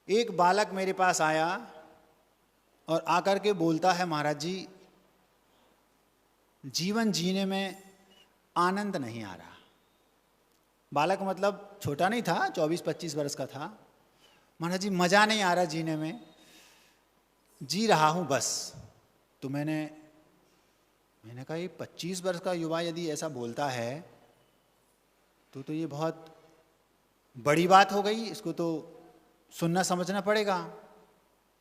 एक बालक मेरे पास आया और आकर के बोलता है, महाराज जी जीवन जीने में आनंद नहीं आ रहा। बालक मतलब छोटा नहीं था, 24-25 वर्ष का था। महाराज जी मजा नहीं आ रहा जीने में, जी रहा हूं बस। तो मैंने कहा ये 25 वर्ष का युवा यदि ऐसा बोलता है तो ये बहुत बड़ी बात हो गई, इसको तो सुनना समझना पड़ेगा।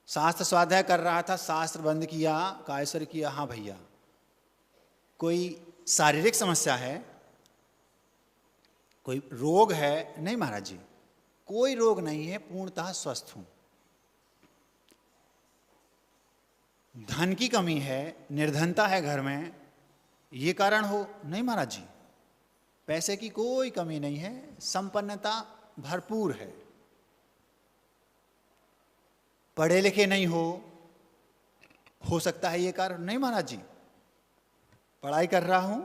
शास्त्र स्वाध्याय कर रहा था, शास्त्र बंद किया, कायसर किया। हाँ भैया, कोई शारीरिक समस्या है, कोई रोग है? नहीं महाराज जी, कोई रोग नहीं है, पूर्णतः स्वस्थ हूं। धन की कमी है, निर्धनता है घर में, ये कारण हो? नहीं महाराज जी, पैसे की कोई कमी नहीं है, संपन्नता भरपूर है। पढ़े लिखे नहीं हो सकता है ये कारण? नहीं महाराज जी, पढ़ाई कर रहा हूं,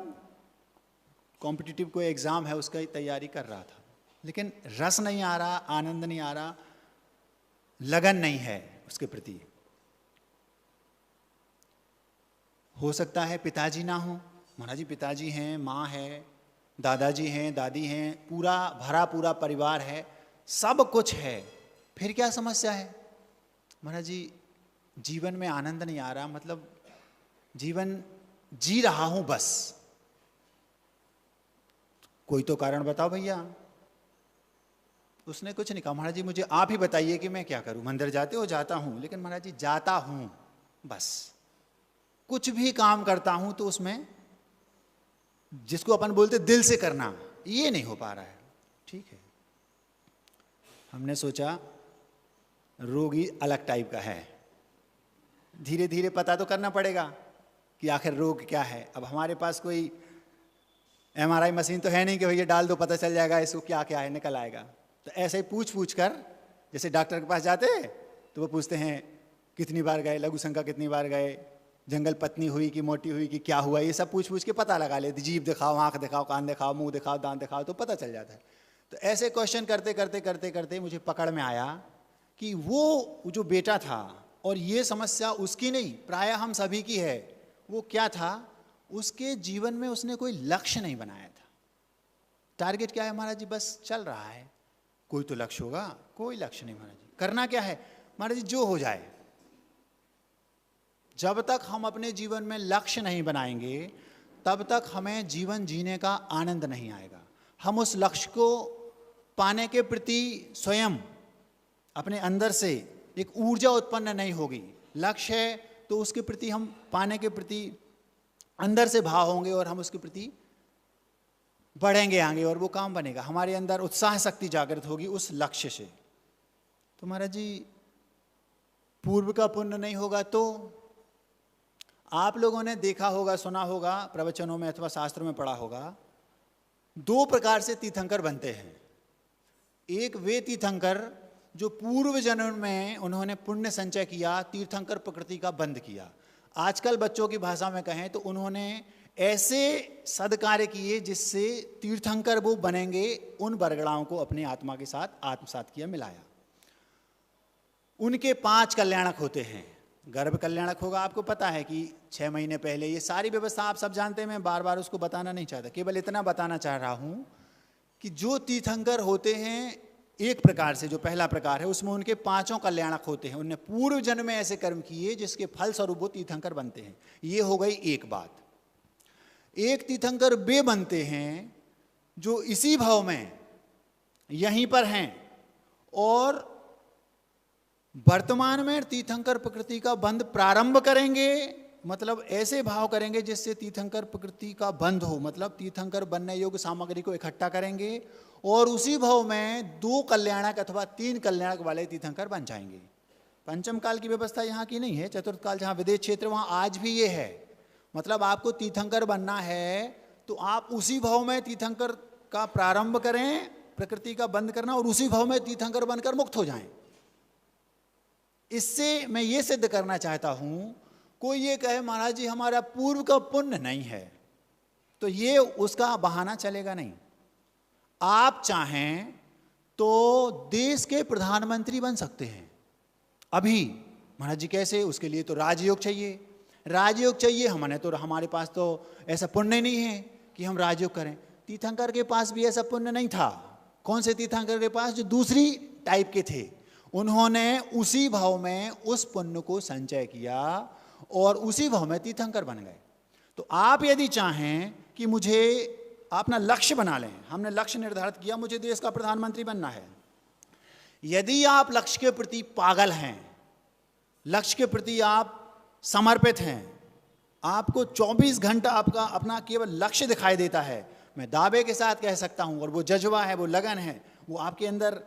कॉम्पिटिटिव कोई एग्जाम है उसका तैयारी कर रहा था, लेकिन रस नहीं आ रहा, आनंद नहीं आ रहा, लगन नहीं है उसके प्रति। हो सकता है पिताजी ना हो? महाराज जी पिताजी हैं, माँ है, दादाजी हैं, दादी हैं, पूरा भरा पूरा परिवार है, सब कुछ है, फिर क्या समस्या है? महाराज जी जीवन में आनंद नहीं आ रहा, मतलब जीवन जी रहा हूं बस। कोई तो कारण बताओ भैया। उसने कुछ नहीं कहा, महाराज जी मुझे आप ही बताइए कि मैं क्या करूं। मंदिर जाते हो? जाता हूं, लेकिन महाराज जी जाता हूं बस। कुछ भी काम करता हूं तो उसमें जिसको अपन बोलते दिल से करना, ये नहीं हो पा रहा है। ठीक है, हमने सोचा रोगी अलग टाइप का है, धीरे धीरे पता तो करना पड़ेगा कि आखिर रोग क्या है। अब हमारे पास कोई MRI मशीन तो है नहीं कि भैया डाल दो पता चल जाएगा इसको क्या क्या है, निकल आएगा। तो ऐसे ही पूछ कर, जैसे डॉक्टर के पास जाते हैं तो वो पूछते हैं कितनी बार गए, लघु शंका कितनी बार गए, जंगल पत्नी हुई कि मोटी हुई कि क्या हुआ, ये सब पूछ के पता लगा लेते। जीभ दिखाओ, आंख दिखाओ, कान दिखाओ, मुंह दिखाओ, दांत दिखाओ, तो पता चल जाता है। तो ऐसे क्वेश्चन करते करते करते करते मुझे पकड़ में आया कि वो जो बेटा था, और ये समस्या उसकी नहीं, प्रायः हम सभी की है। वो क्या था, उसके जीवन में उसने कोई लक्ष्य नहीं बनाया था। टारगेट क्या है महाराज जी? बस चल रहा है, कोई तो लक्ष्य होगा, कोई लक्ष्य नहीं महाराज जी। करना क्या है महाराज जी? जो हो जाए। जब तक हम अपने जीवन में लक्ष्य नहीं बनाएंगे तब तक हमें जीवन जीने का आनंद नहीं आएगा। हम उस लक्ष्य को पाने के प्रति स्वयं अपने अंदर से एक ऊर्जा उत्पन्न नहीं होगी। लक्ष्य है तो उसके प्रति हम पाने के प्रति अंदर से भाव होंगे और हम उसके प्रति बढ़ेंगे आगे और वो काम बनेगा। हमारे अंदर उत्साह शक्ति जागृत होगी उस लक्ष्य से। तो महाराज जी पूर्व का पुण्य नहीं होगा तो? आप लोगों ने देखा होगा, सुना होगा, प्रवचनों में अथवा शास्त्रों में पढ़ा होगा, 2 प्रकार से तीर्थंकर बनते हैं। एक वे तीर्थंकर जो पूर्व जन्म में उन्होंने पुण्य संचय किया, तीर्थंकर प्रकृति का बंध किया। आजकल बच्चों की भाषा में कहें तो उन्होंने ऐसे सदकार्य किए जिससे तीर्थंकर वो बनेंगे, उन बरगड़ाओं को अपनी आत्मा के साथ आत्मसात किया, मिलाया। उनके 5 कल्याणक होते हैं। गर्भ कल्याणक होगा, आपको पता है कि 6 महीने पहले, ये सारी व्यवस्था आप सब जानते हैं, मैं बार बार उसको बताना नहीं चाहता, केवल इतना बताना चाह रहा हूं कि जो तीर्थंकर होते हैं एक प्रकार से, जो पहला प्रकार है, उसमें उनके 5 कल्याणक होते हैं। उन्होंने पूर्व जन्म में ऐसे कर्म किए जिसके फल स्वरूप वो तीर्थंकर बनते हैं। ये हो गई एक बात। एक तीर्थंकर वे बनते हैं जो इसी भाव में यहीं पर हैं और वर्तमान में तीर्थंकर प्रकृति का बंध प्रारंभ करेंगे, मतलब ऐसे भाव करेंगे जिससे तीर्थंकर प्रकृति का बंध हो, मतलब तीर्थंकर बनने योग्य सामग्री को इकट्ठा करेंगे और उसी भाव में 2 कल्याणक अथवा 3 कल्याणक वाले तीर्थंकर बन जाएंगे। पंचम काल की व्यवस्था यहाँ की नहीं है, चतुर्थ काल जहाँ विदेश क्षेत्र वहाँ आज भी ये है। मतलब आपको तीर्थंकर बनना है तो आप उसी भाव में तीर्थंकर का प्रारंभ करें, प्रकृति का बंध करना, और उसी भाव में तीर्थंकर बनकर मुक्त हो जाएं। इससे मैं ये सिद्ध करना चाहता हूं, कोई ये कहे महाराज जी हमारा पूर्व का पुण्य नहीं है, तो ये उसका बहाना चलेगा नहीं। आप चाहें तो देश के प्रधानमंत्री बन सकते हैं, अभी। महाराज जी कैसे? उसके लिए तो राजयोग चाहिए, राजयोग चाहिए। हमारे पास तो ऐसा पुण्य नहीं है कि हम राजयोग करें। तीर्थंकर के पास भी ऐसा पुण्य नहीं था। कौन से तीर्थंकर के पास? जो दूसरी टाइप के थे। उन्होंने उसी भाव में उस पुण्य को संचय किया और उसी भाव में तीर्थंकर बन गए। तो आप यदि चाहें कि मुझे अपना लक्ष्य बना लें, हमने लक्ष्य निर्धारित किया, मुझे देश का प्रधानमंत्री बनना है। यदि आप लक्ष्य के प्रति पागल हैं, लक्ष्य के प्रति आप समर्पित हैं, आपको 24 घंटा आपका अपना केवल लक्ष्य दिखाई देता है, मैं दावे के साथ कह सकता हूं, और वो जज्बा है, वो लगन है, वो आपके अंदर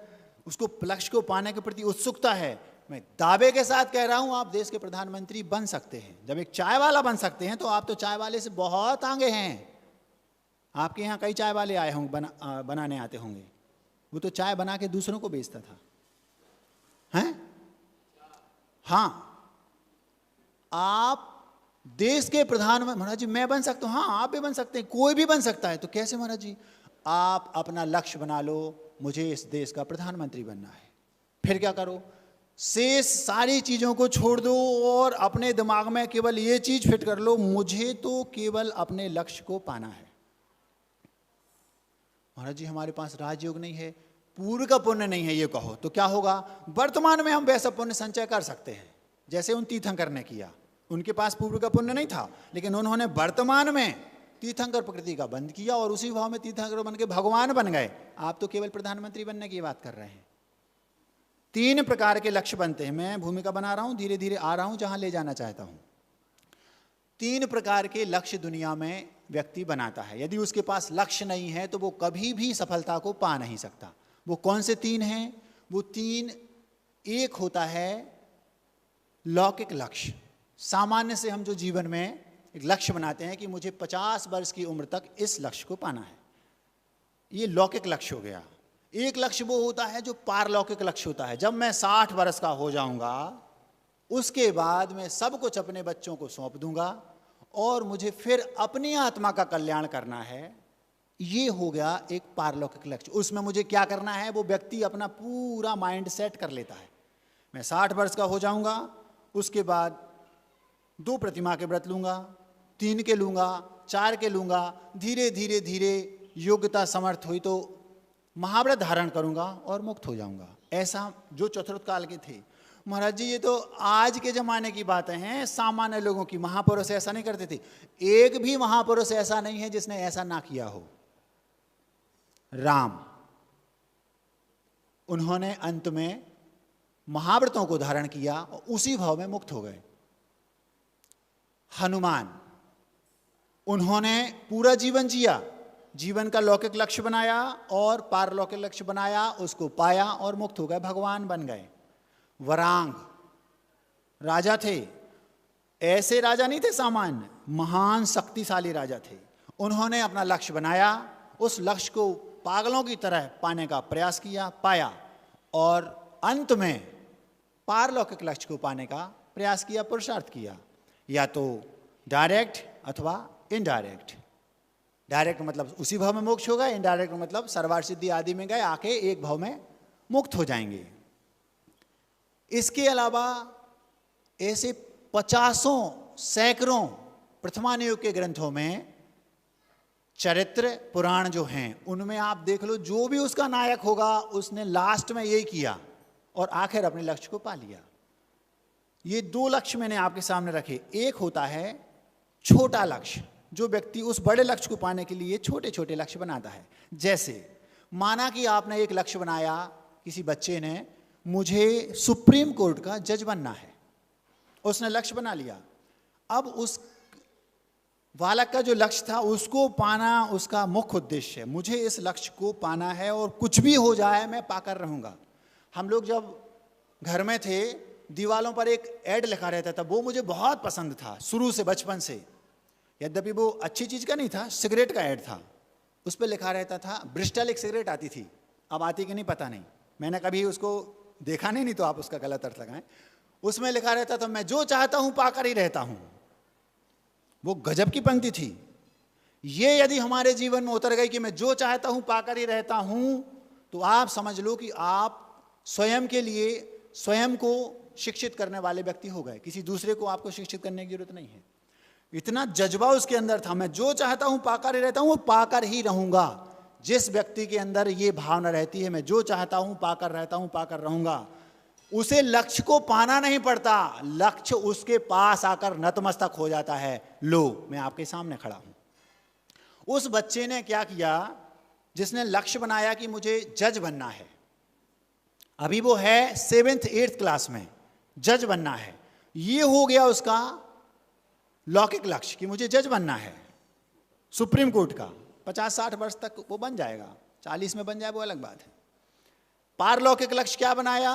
उसको लक्ष्य को पाने के प्रति उत्सुकता है, मैं दावे के साथ कह रहा हूं आप देश के प्रधानमंत्री बन सकते हैं। जब एक चाय वाला बन सकते हैं तो आप तो चाय वाले से बहुत आगे हैं। आपके यहाँ कई चाय वाले आए होंगे, बनाने आते होंगे। वो तो चाय बना के दूसरों को बेचता था, हैं? हाँ, आप देश के प्रधानमंत्री, महाराज जी मैं बन सकता हूं। हाँ, आप भी बन सकते हैं, कोई भी बन सकता है। तो कैसे महाराज जी? आप अपना लक्ष्य बना लो, मुझे इस देश का प्रधानमंत्री बनना है। फिर क्या करो? शेष सारी चीजों को छोड़ दो और अपने दिमाग में केवल ये चीज फिट कर लो, मुझे तो केवल अपने लक्ष्य को पाना है। महाराज जी हमारे पास राजयोग नहीं है, पूर्व का पुण्य नहीं है, ये कहो तो क्या होगा? वर्तमान में हम वैसा पुण्य संचय कर सकते हैं जैसे उन तीर्थंकर ने किया। उनके पास पूर्व का पुण्य नहीं था, लेकिन उन्होंने वर्तमान में तीर्थंकर प्रकृति का बंध किया और उसी भाव में तीर्थंकर बन के भगवान बन गए। आप तो केवल प्रधानमंत्री बनने की बात कर रहे हैं। 3 प्रकार के लक्ष्य बनते हैं। मैं भूमिका बना रहा हूं, धीरे धीरे आ रहा हूं जहां ले जाना चाहता हूं। 3 प्रकार के लक्ष्य दुनिया में व्यक्ति बनाता है। यदि उसके पास लक्ष्य नहीं है तो वो कभी भी सफलता को पा नहीं सकता। वो कौन से 3 हैं? वो 3, एक होता है लौकिक लक्ष्य। सामान्य से हम जो जीवन में एक लक्ष्य बनाते हैं कि मुझे 50 वर्ष की उम्र तक इस लक्ष्य को पाना है, ये लौकिक लक्ष्य हो गया। एक लक्ष्य वो होता है जो पारलौकिक लक्ष्य होता है। जब मैं 60 वर्ष का हो जाऊंगा उसके बाद मैं सब कुछ अपने बच्चों को सौंप दूंगा और मुझे फिर अपनी आत्मा का कल्याण करना है। ये हो गया एक पारलौकिक लक्ष्य। उसमें मुझे क्या करना है वो व्यक्ति अपना पूरा माइंड सेट कर लेता है। मैं 60 वर्ष का हो जाऊंगा, उसके बाद 2 प्रतिमा के व्रत लूंगा, 3 के लूंगा, 4 के लूंगा, धीरे धीरे धीरे योग्यता समर्थ हुई तो महाव्रत धारण करूंगा और मुक्त हो जाऊंगा। ऐसा जो चतुर्थ काल के थे। महाराज जी ये तो आज के जमाने की बातें हैं, सामान्य लोगों की। महापुरुष ऐसा नहीं करते थे। एक भी महापुरुष ऐसा नहीं है जिसने ऐसा ना किया हो। राम, उन्होंने अंत में महाव्रतों को धारण किया और उसी भाव में मुक्त हो गए। हनुमान, उन्होंने पूरा जीवन जिया, जीवन का लौकिक लक्ष्य बनाया और पारलौकिक लक्ष्य बनाया, उसको पाया और मुक्त हो गए, भगवान बन गए। वरांग राजा थे, ऐसे राजा नहीं थे सामान्य, महान शक्तिशाली राजा थे। उन्होंने अपना लक्ष्य बनाया, उस लक्ष्य को पागलों की तरह पाने का प्रयास किया, पाया और अंत में पारलौकिक लक्ष्य को पाने का प्रयास किया, पुरुषार्थ किया। या तो डायरेक्ट अथवा इनडायरेक्ट। डायरेक्ट मतलब उसी भाव में मोक्ष होगा, इनडायरेक्ट मतलब सर्वार्थ सिद्धि आदि में गए, आके एक भाव में मुक्त हो जाएंगे। इसके अलावा ऐसे 50 सैकड़ों प्रथमान युग के ग्रंथों में चरित्र पुराण जो हैं उनमें आप देख लो, जो भी उसका नायक होगा उसने लास्ट में यही किया और आखिर अपने लक्ष्य को पा लिया। ये 2 लक्ष्य मैंने आपके सामने रखे। एक होता है छोटा लक्ष्य, जो व्यक्ति उस बड़े लक्ष्य को पाने के लिए छोटे छोटे लक्ष्य बनाता है। जैसे माना कि आपने एक लक्ष्य बनाया, किसी बच्चे ने, मुझे सुप्रीम कोर्ट का जज बनना है, उसने लक्ष्य बना लिया। अब उस बालक का जो लक्ष्य था उसको पाना उसका मुख्य उद्देश्य है। मुझे इस लक्ष्य को पाना है और कुछ भी हो जाए मैं पाकर रहूंगा। हम लोग जब घर में थे दीवालों पर एक ऐड लिखा रहता था, वो मुझे बहुत पसंद था शुरू से, बचपन से। यद्यपि वो अच्छी चीज का नहीं था, सिगरेट का ऐड था। उस पर लिखा रहता था, ब्रिस्टल एक सिगरेट आती थी, अब आती कि नहीं पता नहीं, मैंने कभी उसको देखा नहीं तो आप उसका गलत अर्थ लगाएं। उसमें लिखा रहता था, मैं जो चाहता हूं पाकर ही रहता हूं। वो गजब की पंक्ति थी। ये यदि हमारे जीवन में उतर गई कि मैं जो चाहता हूं पाकर ही रहता हूं, तो आप समझ लो कि आप स्वयं के लिए स्वयं को शिक्षित करने वाले व्यक्ति हो गए, किसी दूसरे को आपको शिक्षित करने की जरूरत नहीं है। इतना जज्बा उसके अंदर था, मैं जो चाहता हूं पाकर ही रहता हूं, वो पाकर ही रहूंगा। जिस व्यक्ति के अंदर ये भावना रहती है, मैं जो चाहता हूं पाकर रहता हूं, पाकर रहूंगा, उसे लक्ष्य को पाना नहीं पड़ता, लक्ष्य उसके पास आकर नतमस्तक हो जाता है। लो, मैं आपके सामने खड़ा हूं। उस बच्चे ने क्या किया, जिसने लक्ष्य बनाया कि मुझे जज बनना है, अभी वो है 7th 8th क्लास में, जज बनना है, ये हो गया उसका लौकिक लक्ष्य कि मुझे जज बनना है सुप्रीम कोर्ट का। 50-60 वर्ष तक वो बन जाएगा, 40 में बन जाए वो अलग बात है। पारलौकिक लक्ष्य क्या बनाया,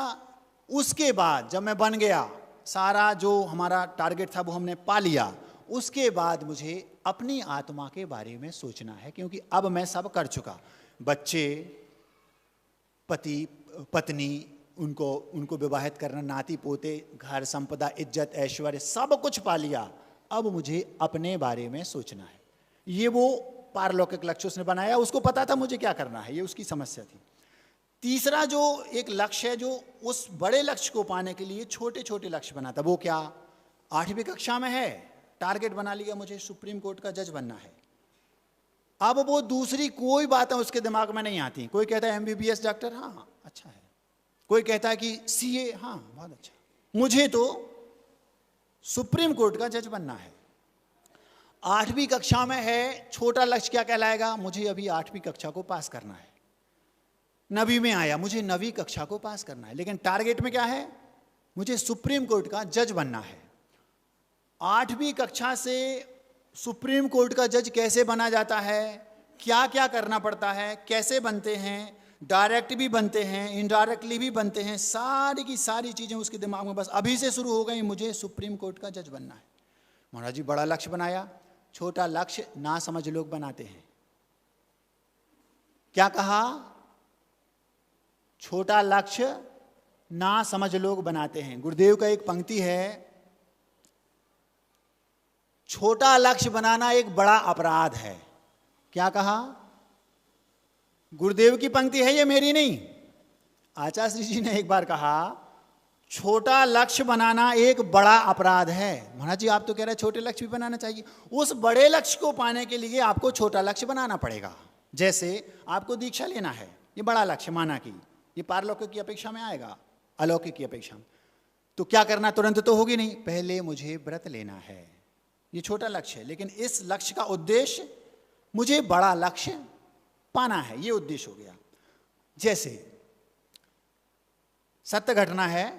उसके बाद जब मैं बन गया, सारा जो हमारा टारगेट था वो हमने पा लिया, उसके बाद मुझे अपनी आत्मा के बारे में सोचना है, क्योंकि अब मैं सब कर चुका। बच्चे, पति पत्नी, उनको विवाहित करना, नाती पोते, घर संपदा, इज्जत ऐश्वर्य सब कुछ पा लिया, अब मुझे अपने बारे में सोचना है। ये वो पारलौकिक लक्ष्य उसने बनाया, उसको पता था मुझे क्या करना है, ये उसकी समस्या थी। तीसरा जो एक लक्ष्य है, जो उस बड़े लक्ष्य को पाने के लिए छोटे छोटे लक्ष्य बनाता, वो क्या, 8वीं कक्षा में है, टारगेट बना लिया मुझे सुप्रीम कोर्ट का जज बनना है। अब वो दूसरी कोई बातें उसके दिमाग में नहीं आती। कोई कहता है MBBS डॉक्टर, हाँ अच्छा है, कोई कहता है कि CA, हाँ बहुत अच्छा, मुझे तो सुप्रीम कोर्ट का जज बनना है। 8वीं कक्षा में है, छोटा लक्ष्य क्या कहलाएगा, मुझे अभी 8वीं कक्षा को पास करना है। 9वीं में आया, मुझे 9वीं कक्षा को पास करना है, लेकिन टारगेट में क्या है, मुझे सुप्रीम कोर्ट का जज बनना है। 8वीं कक्षा से सुप्रीम कोर्ट का जज कैसे बना जाता है, क्या क्या करना पड़ता है, कैसे बनते हैं, डायरेक्ट भी बनते हैं, इनडायरेक्टली भी बनते हैं, सारी की सारी चीज़ें उसके दिमाग में बस अभी से शुरू हो गई, मुझे सुप्रीम कोर्ट का जज बनना है। महाराज जी बड़ा लक्ष्य बनाया, छोटा लक्ष्य ना समझ लोग बनाते हैं। क्या कहा, छोटा लक्ष्य ना समझ लोग बनाते हैं। गुरुदेव का एक पंक्ति है, छोटा लक्ष्य बनाना एक बड़ा अपराध है। क्या कहा, गुरुदेव की पंक्ति है, ये मेरी नहीं। आचार्य जी ने एक बार कहा, छोटा लक्ष्य बनाना एक बड़ा अपराध है। महाराज जी आप तो कह रहे हैं छोटे लक्ष्य भी बनाना चाहिए। उस बड़े लक्ष्य को पाने के लिए आपको छोटा लक्ष्य बनाना पड़ेगा। जैसे आपको दीक्षा लेना है, ये बड़ा लक्ष्य माना कि ये पारलौकिक की अपेक्षा में आएगा, अलौकिक की अपेक्षा में, तो क्या करना, तुरंत तो होगी नहीं, पहले मुझे व्रत लेना है, ये छोटा लक्ष्य है। लेकिन इस लक्ष्य का उद्देश्य मुझे बड़ा लक्ष्य पाना है, ये उद्देश्य हो गया। जैसे सत्य घटना है,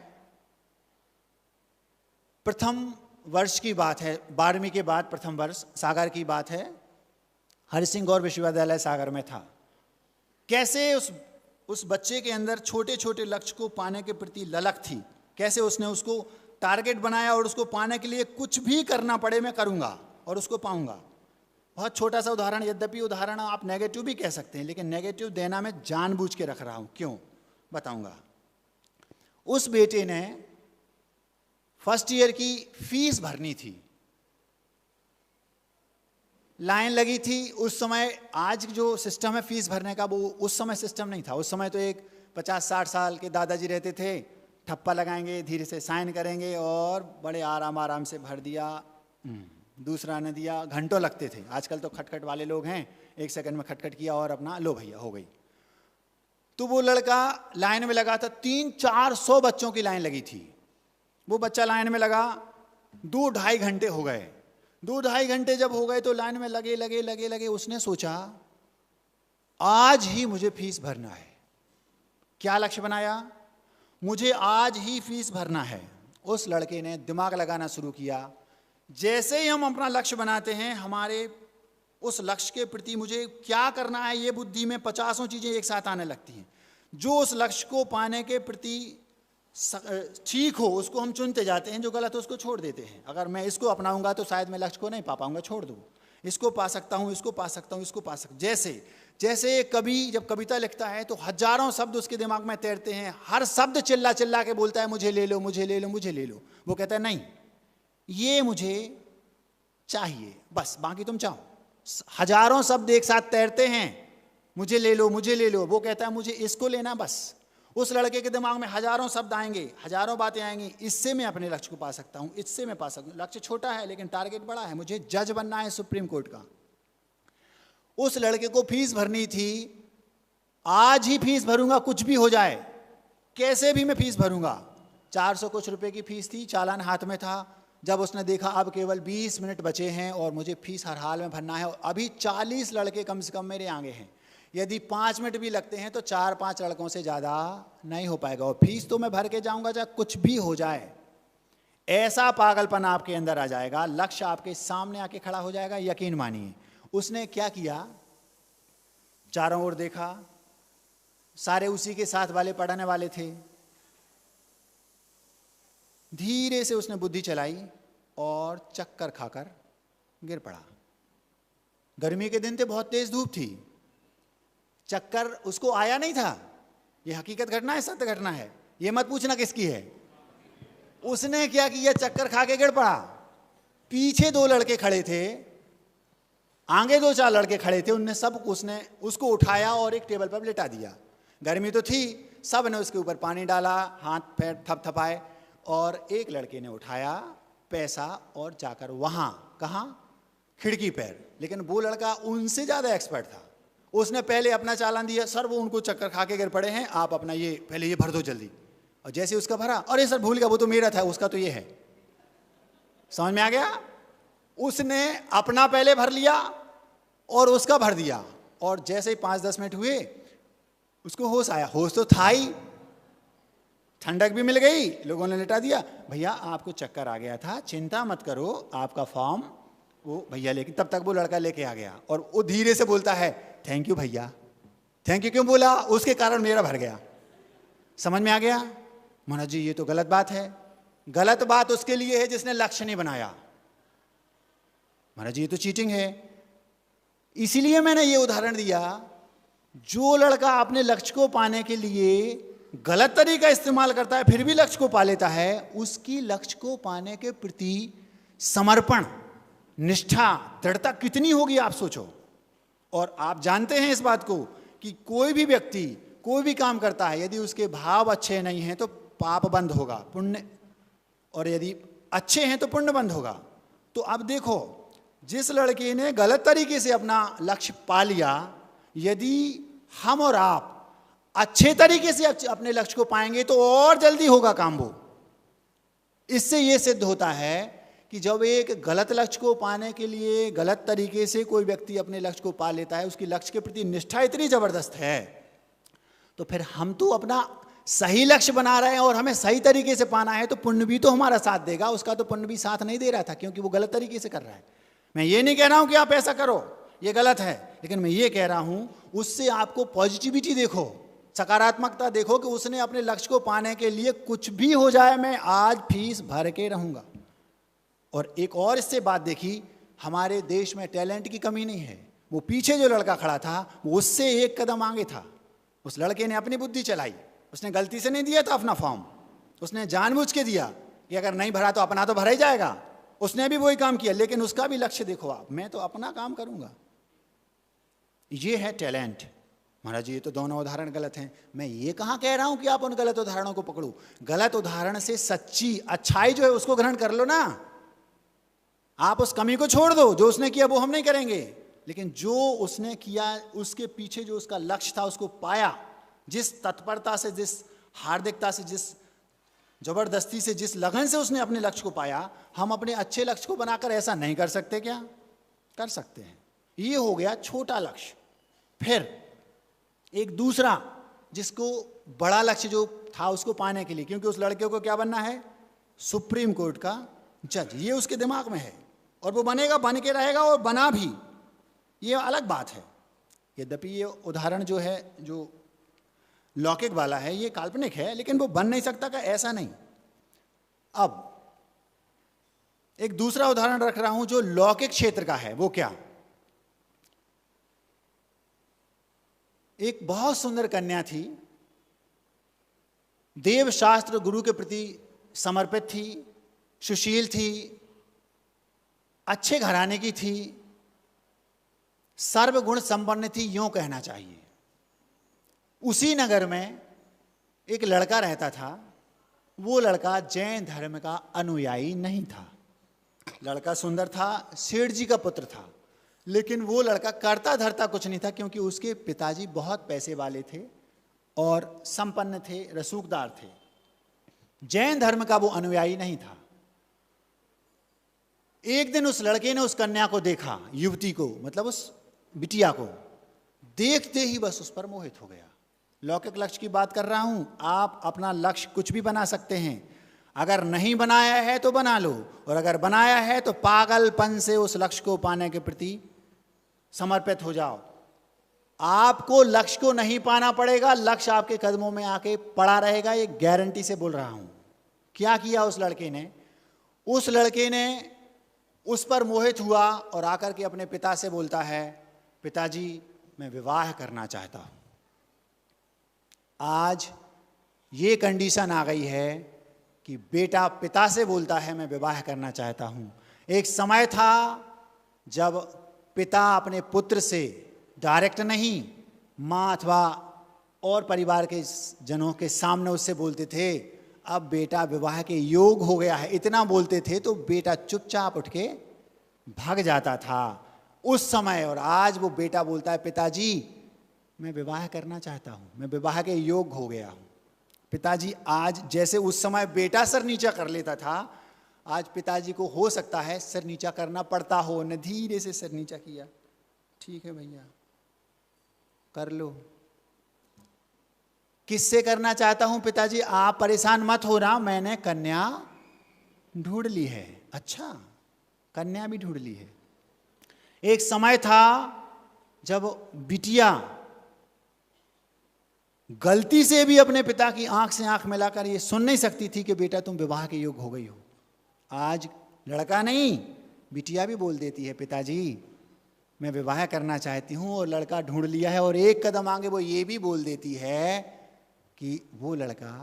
प्रथम वर्ष की बात है, 12वीं के बाद प्रथम वर्ष, सागर की बात है। हरिसिंह गौर विश्वविद्यालय सागर में था। कैसे उस बच्चे के अंदर छोटे छोटे लक्ष्य को पाने के प्रति ललक थी, कैसे उसने उसको टारगेट बनाया और उसको पाने के लिए कुछ भी करना पड़े मैं करूंगा और उसको पाऊंगा। बहुत छोटा सा उदाहरण, यद्यपि उदाहरण आप नेगेटिव भी कह सकते हैं, लेकिन नेगेटिव देना मैं जानबूझ के रख रहा हूं, क्यों बताऊंगा। उस बेटे ने फर्स्ट ईयर की फीस भरनी थी, लाइन लगी थी। उस समय आज जो सिस्टम है फीस भरने का, वो उस समय सिस्टम नहीं था। उस समय तो एक 50-60 साल के दादाजी रहते थे, ठप्पा लगाएंगे, धीरे से साइन करेंगे और बड़े आराम से भर दिया, दूसरा ने दिया, घंटों लगते थे। आजकल तो खटखट वाले लोग हैं, 1 सेकंड में खटखट किया और अपना लो भैया हो गई। तो वो लड़का लाइन में लगा था, 300-400 बच्चों की लाइन लगी थी। वो बच्चा लाइन में लगा, 2-2.5 घंटे हो गए। 2-2.5 घंटे जब हो गए तो लाइन में लगे उसने सोचा आज ही मुझे फीस भरना है। क्या लक्ष्य बनाया, मुझे आज ही फीस भरना है। उस लड़के ने दिमाग लगाना शुरू किया। जैसे ही हम अपना लक्ष्य बनाते हैं, हमारे उस लक्ष्य के प्रति मुझे क्या करना है, ये बुद्धि में 50 चीजें एक साथ आने लगती हैं। जो उस लक्ष्य को पाने के प्रति ठीक हो उसको हम चुनते जाते हैं, जो गलत हो उसको छोड़ देते हैं। अगर मैं इसको अपनाऊंगा तो शायद मैं लक्ष्य को नहीं पा पाऊंगा, छोड़ दूँ। इसको पा सकता हूँ, इसको पा सकता हूँ, इसको पा सकता हूँ। जैसे कवि जब कविता लिखता है तो हजारों शब्द उसके दिमाग में तैरते हैं, हर शब्द चिल्ला चिल्ला के बोलता है मुझे ले लो, मुझे ले लो, मुझे ले लो। वो कहता है नहीं, ये मुझे चाहिए, बस बाकी तुम चाहो। हजारों शब्द एक साथ तैरते हैं, मुझे ले लो, मुझे ले लो। वो कहता है मुझे इसको लेना बस। उस लड़के के दिमाग में हजारों शब्द आएंगे, हजारों बातें आएंगी, इससे मैं अपने लक्ष्य को पा सकता हूं, इससे मैं पा सकता हूं। लक्ष्य छोटा है लेकिन टारगेट बड़ा है, मुझे जज बनना है सुप्रीम कोर्ट का। उस लड़के को फीस भरनी थी, आज ही फीस भरूंगा, कुछ भी हो जाए, कैसे भी मैं फीस भरूंगा। 400 कुछ रुपए की फीस थी, चालान हाथ में था। जब उसने देखा अब केवल 20 मिनट बचे हैं और मुझे फीस हर हाल में भरना है, और अभी 40 लड़के कम से कम मेरे आगे हैं, यदि 5 मिनट भी लगते हैं तो 4-5 लड़कों से ज़्यादा नहीं हो पाएगा, और फीस तो मैं भर के जाऊंगा चाहे कुछ भी हो जाए। ऐसा पागलपन आपके अंदर आ जाएगा, लक्ष्य आपके सामने आके खड़ा हो जाएगा, यकीन मानिए। उसने क्या किया, चारों ओर देखा, सारे उसी के साथ वाले पढ़ने वाले थे। धीरे से उसने बुद्धि चलाई और चक्कर खाकर गिर पड़ा। गर्मी के दिन थे, बहुत तेज धूप थी, चक्कर उसको आया नहीं था। यह हकीकत घटना है, सत्य घटना है, यह मत पूछना किसकी है। उसने क्या किया, चक्कर खा के गिर पड़ा। पीछे 2 लड़के खड़े थे, आगे 2-4 लड़के खड़े थे, उसने उसको उठाया और एक टेबल पर लिटा दिया। गर्मी तो थी, सब ने उसके ऊपर पानी डाला, हाथ पैर थपथपाए, और एक लड़के ने उठाया पैसा और जाकर वहां, कहां, खिड़की पर। लेकिन वो लड़का उनसे ज्यादा एक्सपर्ट था, उसने पहले अपना चालान दिया। सर वो उनको चक्कर खा के गिर पड़े हैं, आप अपना ये पहले ये भर दो जल्दी। और जैसे उसका भरा, अरे सर भूल गया, वो तो मेरा था, उसका तो ये है। समझ में आ गया। उसने अपना पहले भर लिया और उसका भर दिया, और जैसे ही 5-10 मिनट हुए उसको होश आया। होश तो था ही, ठंडक भी मिल गई, लोगों ने लिटा दिया। भैया आपको चक्कर आ गया था, चिंता मत करो, आपका फॉर्म वो भैया लेके, तब तक वो लड़का लेके आ गया, और वो धीरे से बोलता है, थैंक यू भैया। थैंक यू क्यों बोला, उसके कारण मेरा भर गया। समझ में आ गया। महाराज जी ये तो गलत बात है। गलत बात उसके लिए है जिसने लक्ष्य नहीं बनाया। महाराज जी ये तो चीटिंग है। इसीलिए मैंने ये उदाहरण दिया, जो लड़का अपने लक्ष्य को पाने के लिए गलत तरीका इस्तेमाल करता है फिर भी लक्ष्य को पा लेता है, उसकी लक्ष्य को पाने के प्रति समर्पण, निष्ठा, दृढ़ता कितनी होगी आप सोचो। और आप जानते हैं इस बात को कि कोई भी व्यक्ति कोई भी काम करता है, यदि उसके भाव अच्छे नहीं हैं तो पाप बंद होगा, पुण्य, और यदि अच्छे हैं तो पुण्य बंद होगा। तो अब देखो, जिस लड़के ने गलत तरीके से अपना लक्ष्य पा लिया, यदि हम और आप अच्छे तरीके से अपने लक्ष्य को पाएंगे तो और जल्दी होगा काम वो। इससे यह सिद्ध होता है कि जब एक गलत लक्ष्य को पाने के लिए गलत तरीके से कोई व्यक्ति अपने लक्ष्य को पा लेता है, उसकी लक्ष्य के प्रति निष्ठा इतनी जबरदस्त है, तो फिर हम तो अपना सही लक्ष्य बना रहे हैं और हमें सही तरीके से पाना है, तो पुण्य भी तो हमारा साथ देगा। उसका तो पुण्य भी साथ नहीं दे रहा था, क्योंकि वो गलत तरीके से कर रहा है। मैं ये नहीं कह रहा हूं कि आप ऐसा करो, ये गलत है, लेकिन मैं ये कह रहा हूं उससे आपको पॉजिटिविटी देखो, सकारात्मकता देखो कि उसने अपने लक्ष्य को पाने के लिए कुछ भी हो जाए मैं आज फीस भर के रहूंगा। और एक और इससे बात देखी, हमारे देश में टैलेंट की कमी नहीं है। वो पीछे जो लड़का खड़ा था वो उससे एक कदम आगे था। उस लड़के ने अपनी बुद्धि चलाई, उसने गलती से नहीं दिया था अपना फॉर्म, उसने जानबूझ के दिया कि अगर नहीं भरा तो अपना तो भरा ही जाएगा। उसने भी वही काम किया, लेकिन उसका भी लक्ष्य देखो आप, मैं तो अपना काम करूंगा। ये है टैलेंट। महाराज जी ये तो दोनों उदाहरण गलत हैं। मैं ये कहाँ कह रहा हूं कि आप उन गलत उदाहरणों को पकड़ो। गलत उदाहरण से सच्ची अच्छाई जो है उसको ग्रहण कर लो ना। आप उस कमी को छोड़ दो, जो उसने किया वो हम नहीं करेंगे, लेकिन जो उसने किया उसके पीछे जो उसका लक्ष्य था उसको पाया, जिस तत्परता से, जिस हार्दिकता से, जिस जबरदस्ती से, जिस लगन से उसने अपने लक्ष्य को पाया, हम अपने अच्छे लक्ष्य को बनाकर ऐसा नहीं कर सकते क्या? कर सकते हैं। ये हो गया छोटा लक्ष्य। फिर एक दूसरा, जिसको बड़ा लक्ष्य जो था उसको पाने के लिए, क्योंकि उस लड़के को क्या बनना है? सुप्रीम कोर्ट का जज। ये उसके दिमाग में है और वो बनेगा, बन के रहेगा और बना भी, ये अलग बात है। यद्यपि ये उदाहरण जो है, जो लौकिक वाला है, ये काल्पनिक है, लेकिन वो बन नहीं सकता का ऐसा नहीं। अब एक दूसरा उदाहरण रख रहा हूं जो लौकिक क्षेत्र का है। वो क्या? एक बहुत सुंदर कन्या थी, देवशास्त्र गुरु के प्रति समर्पित थी, सुशील थी, अच्छे घराने की थी, सर्वगुण संपन्न थी, यूं कहना चाहिए। उसी नगर में एक लड़का रहता था। वो लड़का जैन धर्म का अनुयायी नहीं था। लड़का सुंदर था, सेठ जी का पुत्र था, लेकिन वो लड़का करता धरता कुछ नहीं था, क्योंकि उसके पिताजी बहुत पैसे वाले थे और संपन्न थे, रसूखदार थे। जैन धर्म का वो अनुयायी नहीं था। एक दिन उस लड़के ने उस कन्या को देखा, युवती को, मतलब उस बिटिया को। देखते ही बस उस पर मोहित हो गया। लौकिक लक्ष्य की बात कर रहा हूं। आप अपना लक्ष्य कुछ भी बना सकते हैं। अगर नहीं बनाया है तो बना लो, और अगर बनाया है तो पागलपन से उस लक्ष्य को पाने के प्रति समर्पित हो जाओ। आपको लक्ष्य को नहीं पाना पड़ेगा, लक्ष्य आपके कदमों में आके पड़ा रहेगा, ये गारंटी से बोल रहा हूं। क्या किया उस लड़के ने? उस लड़के ने उस पर मोहित हुआ और आकर के अपने पिता से बोलता है, पिताजी मैं विवाह करना चाहता हूं। आज ये कंडीशन आ गई है कि बेटा पिता से बोलता है मैं विवाह करना चाहता हूं। एक समय था जब पिता अपने पुत्र से डायरेक्ट नहीं, माँ अथवा और परिवार के जनों के सामने उससे बोलते थे, अब बेटा विवाह के योग हो गया है, इतना बोलते थे तो बेटा चुपचाप उठ के भाग जाता था उस समय। और आज वो बेटा बोलता है, पिताजी मैं विवाह करना चाहता हूं, मैं विवाह के योग हो गया हूं। पिताजी आज जैसे उस समय बेटा सर नीचा कर लेता था, आज पिताजी को हो सकता है सर नीचा करना पड़ता हो। न धीरे से सर नीचा किया, ठीक है भैया कर लो। किससे करना चाहता हूं पिताजी? आप परेशान मत हो रहा, मैंने कन्या ढूंढ ली है। अच्छा, कन्या भी ढूंढ ली है। एक समय था जब बिटिया गलती से भी अपने पिता की आंख से आंख मिलाकर ये सुन नहीं सकती थी कि बेटा तुम विवाह के योग्य हो गई हो। आज लड़का नहीं, बिटिया भी बोल देती है, पिताजी मैं विवाह करना चाहती हूं, और लड़का ढूंढ लिया है। और एक कदम आगे वो ये भी बोल देती है कि वो लड़का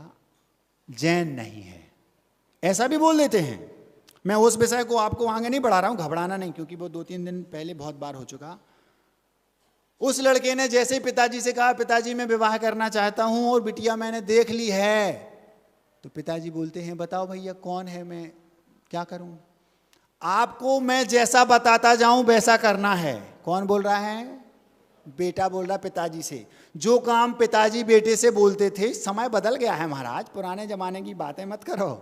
जैन नहीं है, ऐसा भी बोल देते हैं। मैं उस विषय को आपको आगे नहीं बढ़ा रहा हूं, घबराना नहीं, क्योंकि वो 2-3 दिन पहले बहुत बार हो चुका। उस लड़के ने जैसे ही पिताजी से कहा, पिताजी मैं विवाह करना चाहता हूं और बिटिया मैंने देख ली है, तो पिताजी बोलते हैं, बताओ भैया कौन है, मैं क्या करूं? आपको मैं जैसा बताता जाऊं वैसा करना है। कौन बोल रहा है? बेटा बोल रहा पिताजी से। जो काम पिताजी बेटे से बोलते थे, समय बदल गया है महाराज, पुराने जमाने की बातें मत करो।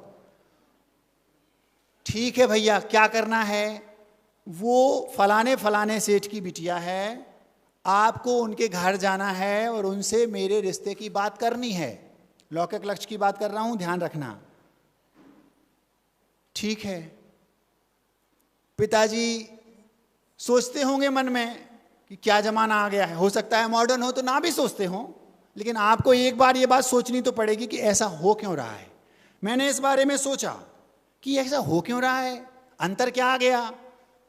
ठीक है भैया, क्या करना है? वो फलाने फलाने सेठ की बिटिया है, आपको उनके घर जाना है और उनसे मेरे रिश्ते की बात करनी है। लौकिक लक्ष्य की बात कर रहा हूं, ध्यान रखना। ठीक है। पिताजी सोचते होंगे मन में कि क्या जमाना आ गया है, हो सकता है मॉडर्न हो तो ना भी सोचते हो, लेकिन आपको एक बार ये बात सोचनी तो पड़ेगी कि ऐसा हो क्यों रहा है। मैंने इस बारे में सोचा कि ऐसा हो क्यों रहा है, अंतर क्या आ गया?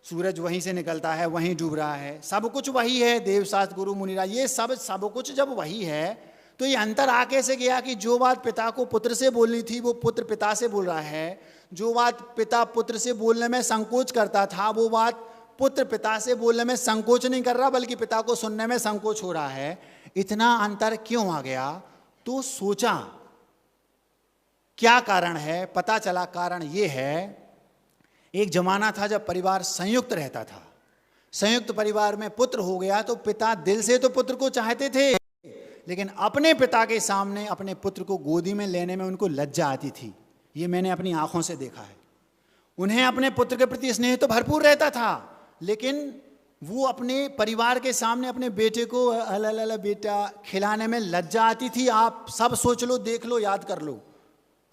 सूरज वहीं से निकलता है, वहीं डूब रहा है, सब कुछ वही है, देवशास्त्र गुरु मुनिराज ये सब कुछ जब वही है, तो ये अंतर आ कैसे गया कि जो बात पिता को पुत्र से बोलनी थी वो पुत्र पिता से बोल रहा है, जो बात पिता पुत्र से बोलने में संकोच करता था वो बात पुत्र पिता से बोलने में संकोच नहीं कर रहा, बल्कि पिता को सुनने में संकोच हो रहा है। इतना अंतर क्यों आ गया? तो सोचा क्या कारण है, पता चला कारण ये है, एक जमाना था जब परिवार संयुक्त रहता था। संयुक्त परिवार में पुत्र हो गया तो पिता दिल से तो पुत्र को चाहते थे, लेकिन अपने पिता के सामने अपने पुत्र को गोदी में लेने में उनको लज्जा आती थी। ये मैंने अपनी आंखों से देखा है। उन्हें अपने पुत्र के प्रति स्नेह तो भरपूर रहता था, लेकिन वो अपने परिवार के सामने अपने बेटे को अल बेटा खिलाने में लज्जा आती थी। आप सब सोच लो, देख लो, याद कर लो।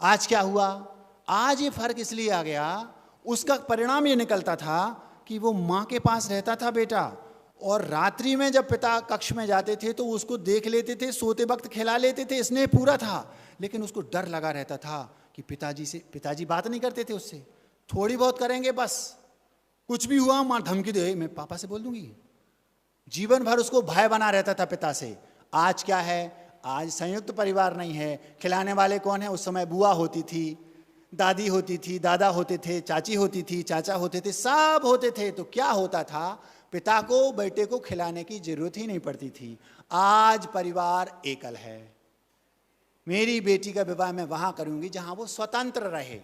आज क्या हुआ? आज ये फर्क इसलिए आ गया, उसका परिणाम ये निकलता था कि वो माँ के पास रहता था बेटा, और रात्रि में जब पिता कक्ष में जाते थे तो उसको देख लेते थे, सोते वक्त खिला लेते थे, स्नेह पूरा था, लेकिन उसको डर लगा रहता था कि पिताजी बात नहीं करते थे उससे, थोड़ी बहुत करेंगे बस, कुछ भी हुआ माँ धमकी दे, मैं पापा से बोल दूंगी। जीवन भर उसको भय बना रहता था पिता से। आज क्या है? आज संयुक्त परिवार नहीं है। खिलाने वाले कौन है? उस समय बुआ होती थी, दादी होती थी, दादा होते थे, चाची होती थी, चाचा होते थे, सब होते थे। तो क्या होता था? पिता को बेटे को खिलाने की जरूरत ही नहीं पड़ती थी। आज परिवार एकल है। मेरी बेटी का विवाह मैं वहां करूंगी जहां वो स्वतंत्र रहे।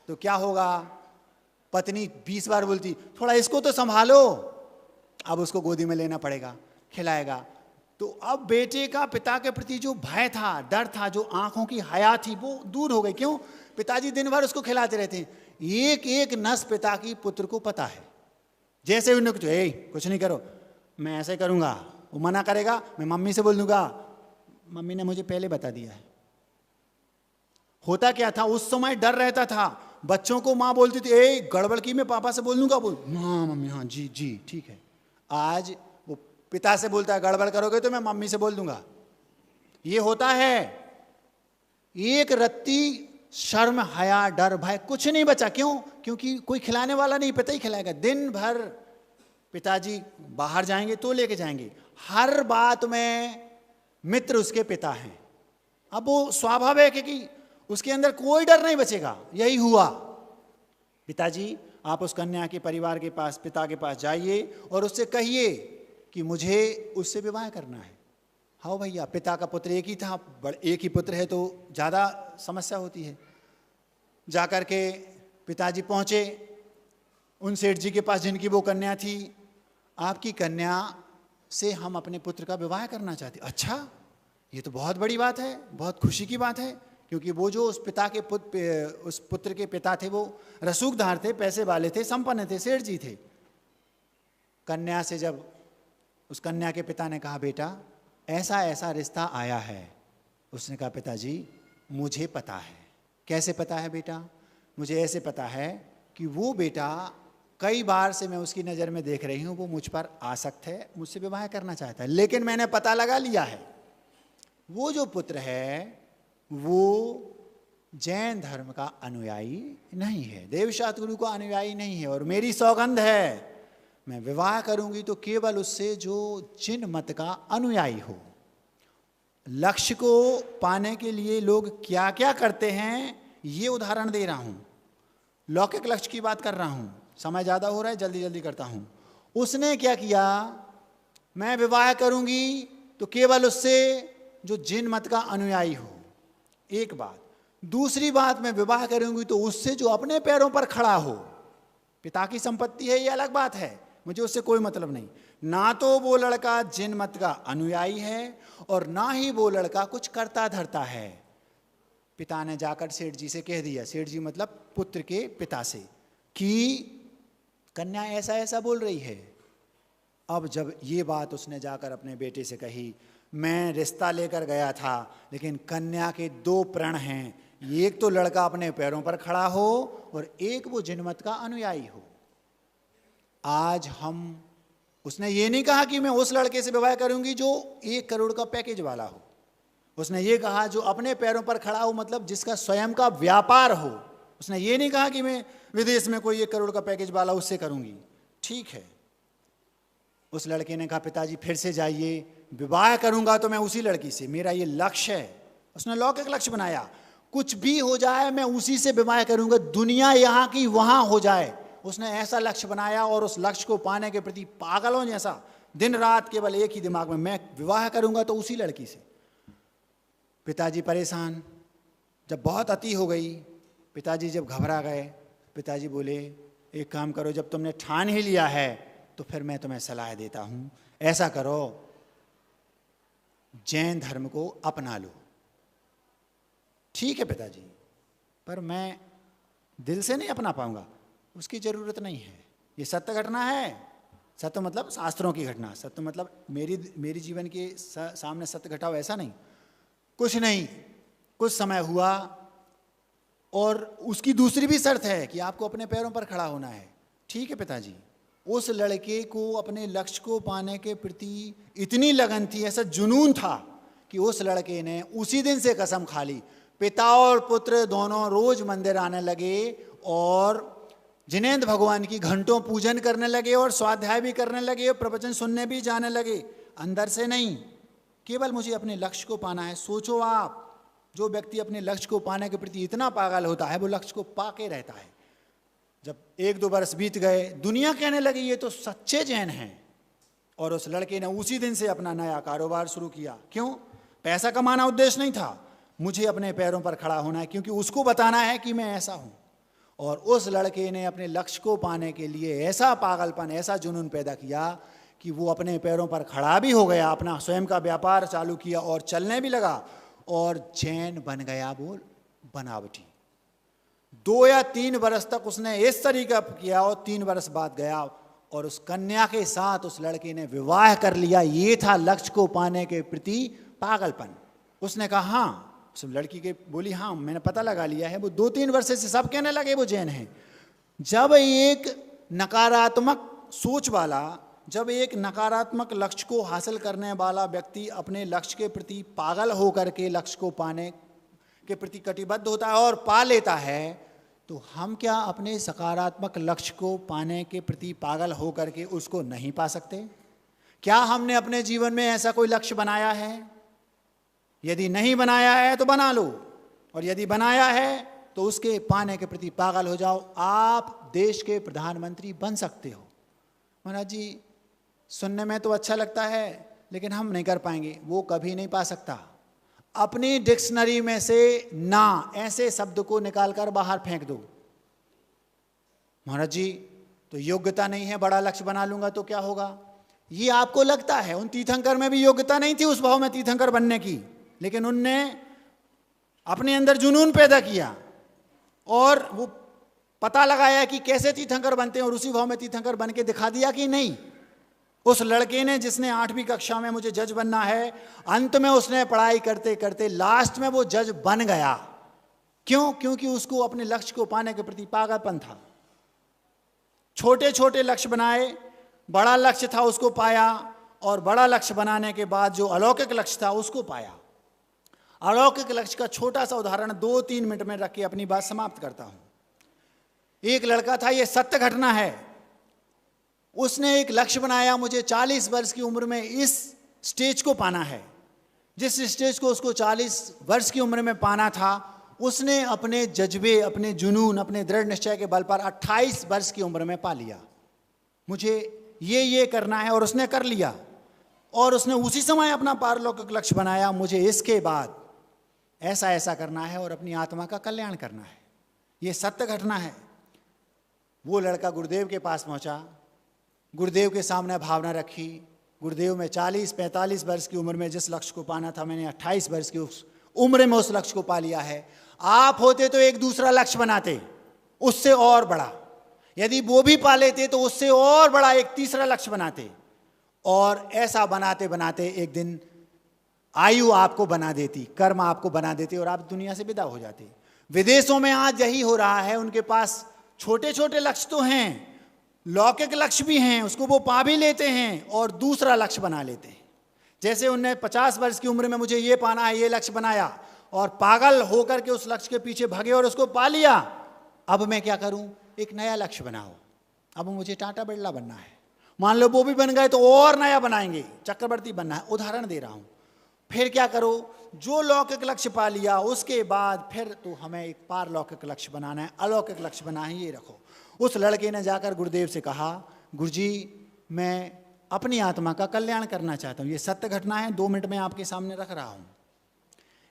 तो क्या होगा, पत्नी 20 बार बोलती थोड़ा इसको तो संभालो, अब उसको गोदी में लेना पड़ेगा, खिलाएगा। तो अब बेटे का पिता के प्रति जो भय था, डर था, जो आंखों की हया थी, वो दूर हो गई। क्यों? पिताजी दिन भर उसको खिलाते रहते हैं। एक एक नस पिता की पुत्र को पता है। जैसे उन्हें कुछ नहीं करो, मैं ऐसे करूंगा, वो मना करेगा, मैं मम्मी से बोल दूंगा, मम्मी ने मुझे पहले बता दिया है। होता क्या था उस समय, डर रहता था। बच्चों को माँ बोलती थी ए गड़बड़ की मैं पापा से बोल दूंगा, बोल हाँ मम्मी, हाँ जी जी ठीक है। आज वो पिता से बोलता है गड़बड़ करोगे तो मैं मम्मी से बोल दूंगा। ये होता है। एक रत्ती शर्म, हया, डर, भय कुछ नहीं बचा। क्यों? क्योंकि कोई खिलाने वाला नहीं, पिता ही खिलाएगा। दिन भर पिताजी बाहर जाएंगे तो लेके जाएंगे, हर बात में मित्र उसके पिता हैं। अब वो स्वाभाविक है कि उसके अंदर कोई डर नहीं बचेगा। यही हुआ। पिताजी आप उस कन्या के परिवार के पास, पिता के पास जाइए और उससे कहिए कि मुझे उससे विवाह करना है। हाँ भैया, पिता का पुत्र एक ही था, एक ही पुत्र है तो ज़्यादा समस्या होती है। जाकर के पिताजी पहुँचे उन सेठ जी के पास जिनकी वो कन्या थी। आपकी कन्या से हम अपने पुत्र का विवाह करना चाहते। अच्छा, ये तो बहुत बड़ी बात है, बहुत खुशी की बात है। क्योंकि वो जो उस पुत्र के पिता थे वो रसूखदार थे, पैसे वाले थे, संपन्न थे, सेठ जी थे। कन्या से जब उस कन्या के पिता ने कहा बेटा ऐसा ऐसा रिश्ता आया है, उसने कहा पिताजी मुझे पता है। कैसे पता है बेटा? मुझे ऐसे पता है कि वो बेटा कई बार से मैं उसकी नज़र में देख रही हूँ, वो मुझ पर आसक्त है, मुझसे विवाह करना चाहता है। लेकिन मैंने पता लगा लिया है वो जो पुत्र है वो जैन धर्म का अनुयायी नहीं है, देवशास्त्र गुरु का अनुयायी नहीं है। और मेरी सौगंध है मैं विवाह करूंगी तो केवल उससे जो जिन मत का अनुयायी हो। लक्ष्य को पाने के लिए लोग क्या क्या करते हैं ये उदाहरण दे रहा हूं। लौकिक लक्ष्य की बात कर रहा हूं। समय ज़्यादा हो रहा है, जल्दी जल्दी करता हूं। उसने क्या किया, मैं विवाह करूंगी तो केवल उससे जो जिन मत का अनुयायी हो, एक बात। दूसरी बात, मैं विवाह करूंगी तो उससे जो अपने पैरों पर खड़ा हो। पिता की संपत्ति है ये अलग बात है, मुझे उससे कोई मतलब नहीं। ना तो वो लड़का जिन मत का अनुयायी है और ना ही वो लड़का कुछ करता धरता है। पिता ने जाकर सेठ जी से कह दिया, सेठ जी मतलब पुत्र के पिता से, कि कन्या ऐसा ऐसा बोल रही है। अब जब ये बात उसने जाकर अपने बेटे से कही, मैं रिश्ता लेकर गया था लेकिन कन्या के दो प्रण हैं, एक तो लड़का अपने पैरों पर खड़ा हो और एक वो जिनमत का अनुयायी हो। आज हम, उसने ये नहीं कहा कि मैं उस लड़के से विवाह करूंगी जो 1 करोड़ का पैकेज वाला हो। उसने ये कहा जो अपने पैरों पर खड़ा हो, मतलब जिसका स्वयं का व्यापार हो। उसने ये नहीं कहा कि मैं विदेश में कोई 1 करोड़ का पैकेज वाला उससे करूंगी। ठीक है, उस लड़के ने कहा पिताजी फिर से जाइए, विवाह करूंगा तो मैं उसी लड़की से, मेरा ये लक्ष्य है। उसने लौकिक लक्ष्य बनाया, कुछ भी हो जाए मैं उसी से विवाह करूंगा, दुनिया यहाँ की वहां हो जाए। उसने ऐसा लक्ष्य बनाया और उस लक्ष्य को पाने के प्रति पागलों जैसा दिन रात केवल एक ही दिमाग में, मैं विवाह करूंगा तो उसी लड़की से। पिताजी परेशान, जब बहुत अति हो गई, पिताजी जब घबरा गए, पिताजी बोले एक काम करो, जब तुमने ठान ही लिया है तो फिर मैं तुम्हें सलाह देता हूं, ऐसा करो जैन धर्म को अपना लो। ठीक है पिताजी, पर मैं दिल से नहीं अपना पाऊंगा। उसकी जरूरत नहीं है, ये सत्य घटना है। सत्य मतलब शास्त्रों की घटना, सत्य मतलब मेरी जीवन के सामने सत्य घटा हो ऐसा नहीं। कुछ नहीं, कुछ समय हुआ और उसकी दूसरी भी शर्त है कि आपको अपने पैरों पर खड़ा होना है। ठीक है पिताजी। उस लड़के को अपने लक्ष्य को पाने के प्रति इतनी लगन थी, ऐसा जुनून था कि उस लड़के ने उसी दिन से कसम खा ली। पिता और पुत्र दोनों रोज मंदिर आने लगे और जिनेंद्र भगवान की घंटों पूजन करने लगे और स्वाध्याय भी करने लगे और प्रवचन सुनने भी जाने लगे। अंदर से नहीं, केवल मुझे अपने लक्ष्य को पाना है। सोचो आप, जो व्यक्ति अपने लक्ष्य को पाने के प्रति इतना पागल होता है वो लक्ष्य को पाके रहता है। जब 1-2 वर्ष बीत गए, दुनिया कहने लगी ये तो सच्चे जैन हैं, और उस लड़के ने उसी दिन से अपना नया कारोबार शुरू किया। क्यों? पैसा कमाना उद्देश्य नहीं था, मुझे अपने पैरों पर खड़ा होना है, क्योंकि उसको बताना है कि मैं ऐसा हूं। और उस लड़के ने अपने लक्ष्य को पाने के लिए ऐसा पागलपन, ऐसा जुनून पैदा किया कि वो अपने पैरों पर खड़ा भी हो गया, अपना स्वयं का व्यापार चालू किया और चलने भी लगा, और जैन बन गया वो बनावटी। 2 या 3 वर्ष तक उसने इस तरीका किया, और 3 वर्ष बाद गया और उस कन्या के साथ उस लड़के ने विवाह कर लिया। ये था लक्ष्य को पाने के प्रति पागलपन। उसने कहा हाँ, उस लड़की के बोली हाँ मैंने पता लगा लिया है। वो 2-3 वर्ष से सब कहने लगे वो जैन है। जब एक नकारात्मक सोच वाला, जब एक नकारात्मक लक्ष्य को हासिल करने वाला व्यक्ति अपने लक्ष्य के प्रति पागल होकर के लक्ष्य को पाने के प्रति कटिबद्ध होता है और पा लेता है, तो हम क्या अपने सकारात्मक लक्ष्य को पाने के प्रति पागल होकर के उसको नहीं पा सकते? क्या हमने अपने जीवन में ऐसा कोई लक्ष्य बनाया है? यदि नहीं बनाया है तो बना लो, और यदि बनाया है तो उसके पाने के प्रति पागल हो जाओ। आप देश के प्रधानमंत्री बन सकते हो। महाराज जी सुनने में तो अच्छा लगता है, लेकिन हम नहीं कर पाएंगे। वो कभी नहीं पा सकता। अपनी डिक्शनरी में से ना ऐसे शब्द को निकालकर बाहर फेंक दो। महाराज जी तो योग्यता नहीं है, बड़ा लक्ष्य बना लूंगा तो क्या होगा? ये आपको लगता है। उन तीर्थंकर में भी योग्यता नहीं थी उस भाव में तीर्थंकर बनने की, लेकिन उनने अपने अंदर जुनून पैदा किया और वो पता लगाया कि कैसे तीर्थंकर बनते हैं, और उसी भाव में तीर्थंकर बन के दिखा दिया कि नहीं। उस लड़के ने, जिसने 8वीं कक्षा में मुझे जज बनना है, अंत में उसने पढ़ाई करते करते लास्ट में वो जज बन गया। क्यों? क्योंकि उसको अपने लक्ष्य को पाने के प्रति पागलपन था। छोटे छोटे लक्ष्य बनाए, बड़ा लक्ष्य था उसको पाया, और बड़ा लक्ष्य बनाने के बाद जो अलौकिक लक्ष्य था उसको पाया। अलौकिक लक्ष्य का छोटा सा उदाहरण 2-3 मिनट में रख के अपनी बात समाप्त करता हूं। एक लड़का था, यह सत्य घटना है। उसने एक लक्ष्य बनाया, मुझे 40 वर्ष की उम्र में इस स्टेज को पाना है। जिस स्टेज को उसको 40 वर्ष की उम्र में पाना था, उसने अपने जज्बे, अपने जुनून, अपने दृढ़ निश्चय के बल पर 28 वर्ष की उम्र में पा लिया। मुझे ये करना है, और उसने कर लिया। और उसने उसी समय अपना पारलौकिक लक्ष्य बनाया, मुझे इसके बाद ऐसा ऐसा करना है और अपनी आत्मा का कल्याण करना है। ये सत्य घटना है। वो लड़का गुरुदेव के पास पहुंचा, गुरुदेव के सामने भावना रखी। गुरुदेव में 40-45 वर्ष की उम्र में जिस लक्ष्य को पाना था, मैंने 28 वर्ष की उस उम्र में उस लक्ष्य को पा लिया है। आप होते तो एक दूसरा लक्ष्य बनाते, उससे और बड़ा। यदि वो भी पा लेते तो उससे और बड़ा एक तीसरा लक्ष्य बनाते, और ऐसा बनाते बनाते एक दिन आयु आपको बना देती, कर्म आपको बना देते, और आप दुनिया से विदा हो जाते। विदेशों में आज यही हो रहा है। उनके पास छोटे छोटे लक्ष्य तो हैं, लौकिक लक्ष्य भी हैं, उसको वो पा भी लेते हैं और दूसरा लक्ष्य बना लेते हैं। जैसे उनने 50 वर्ष की उम्र में मुझे ये पाना है, ये लक्ष्य बनाया, और पागल होकर के उस लक्ष्य के पीछे भागे और उसको पा लिया। अब मैं क्या करूं? एक नया लक्ष्य बनाओ। अब मुझे टाटा बिरला बनना है। मान लो वो भी बन गए तो और नया बनाएंगे, चक्रवर्ती बनना है। उदाहरण दे रहा हूं। फिर क्या करो? जो लौकिक लक्ष्य पा लिया उसके बाद फिर तो हमें एक पारलौकिक लक्ष्य बनाना है, अलौकिक लक्ष्य बनाना है। ये रखो। उस लड़के ने जाकर गुरुदेव से कहा, गुरुजी मैं अपनी आत्मा का कल्याण करना चाहता हूं। ये सत्य घटना है, 2 मिनट में आपके सामने रख रहा हूं।